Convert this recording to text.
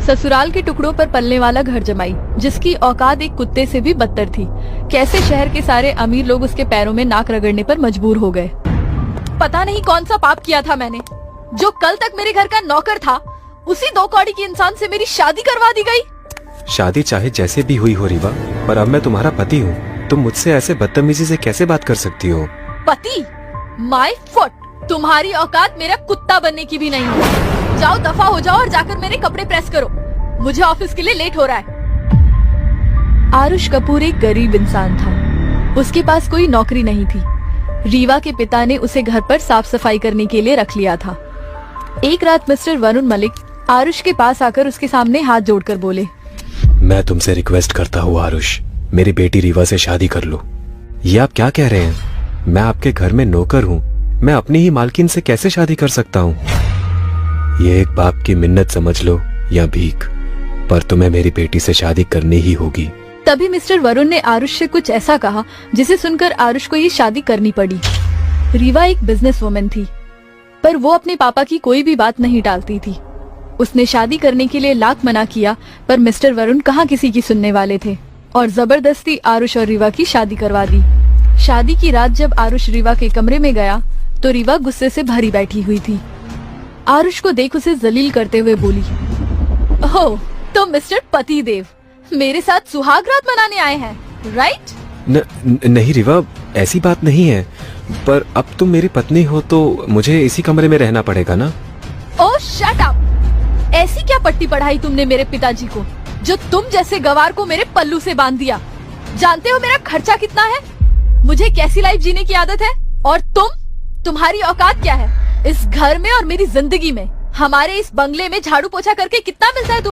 ससुराल के टुकड़ों पर पलने वाला घर जमाई, जिसकी औकात एक कुत्ते से भी बदतर थी। कैसे शहर के सारे अमीर लोग उसके पैरों में नाक रगड़ने पर मजबूर हो गए। पता नहीं कौन सा पाप किया था मैंने, जो कल तक मेरे घर का नौकर था, उसी 2 कौड़ी के इंसान से मेरी शादी करवा दी गई। शादी चाहे जैसे भी हुई हो रीवा, पर अब मैं तुम्हारा पति हूँ। तुम मुझसे ऐसे बदतमीजी से कैसे बात कर सकती हो? पति? माय फुट, तुम्हारी औकात मेरा कुत्ता बनने की भी नहीं है। जाओ दफा हो जाओ और जाकर मेरे कपड़े प्रेस करो, मुझे ऑफिस के लिए लेट हो रहा है। आरुष कपूर एक गरीब इंसान था। उसके पास कोई नौकरी नहीं थी। रीवा के पिता ने उसे घर पर साफ सफाई करने के लिए रख लिया था। एक रात मिस्टर वरुण मलिक आरुष के पास आकर उसके सामने हाथ जोड़कर बोले, मैं तुमसे रिक्वेस्ट करता हूँ आरुष, मेरी बेटी रीवा से शादी कर लो। ये आप क्या कह रहे हैं? मैं आपके घर में नौकर हूँ, मैं अपनी ही मालकिन से कैसे शादी कर सकता हूँ? ये एक बाप की मिन्नत समझ लो या भीख, पर तुम्हें मेरी बेटी से शादी करनी ही होगी। तभी मिस्टर वरुण ने आरुष से कुछ ऐसा कहा जिसे सुनकर आरुष को ये शादी करनी पड़ी। रीवा एक बिजनेस वुमेन थी, पर वो अपने पापा की कोई भी बात नहीं टालती थी। उसने शादी करने के लिए लाख मना किया, पर मिस्टर वरुण कहाँ किसी की सुनने वाले थे और जबरदस्ती आरुष और रीवा की शादी करवा दी। शादी की रात जब आरुष रीवा के कमरे में गया तो रीवा गुस्से से भरी बैठी हुई थी। आरुष को देख उसे जलील करते हुए बोली, ओह, तो मिस्टर पतिदेव मेरे साथ सुहाग रात मनाने आए हैं, राइट? नहीं रीवा, ऐसी बात नहीं है, पर अब तुम मेरी पत्नी हो तो मुझे इसी कमरे में रहना पड़ेगा ना? ओह शट अप! ऐसी क्या पट्टी पढ़ाई तुमने मेरे पिताजी को, जो तुम जैसे गवार को मेरे पल्लू से बांध दिया? जानते हो मेरा खर्चा कितना है, मुझे कैसी लाइफ जीने की आदत है, और तुम्हारी औकात क्या है इस घर में और मेरी जिंदगी में? हमारे इस बंगले में झाड़ू पोछा करके कितना मिलता है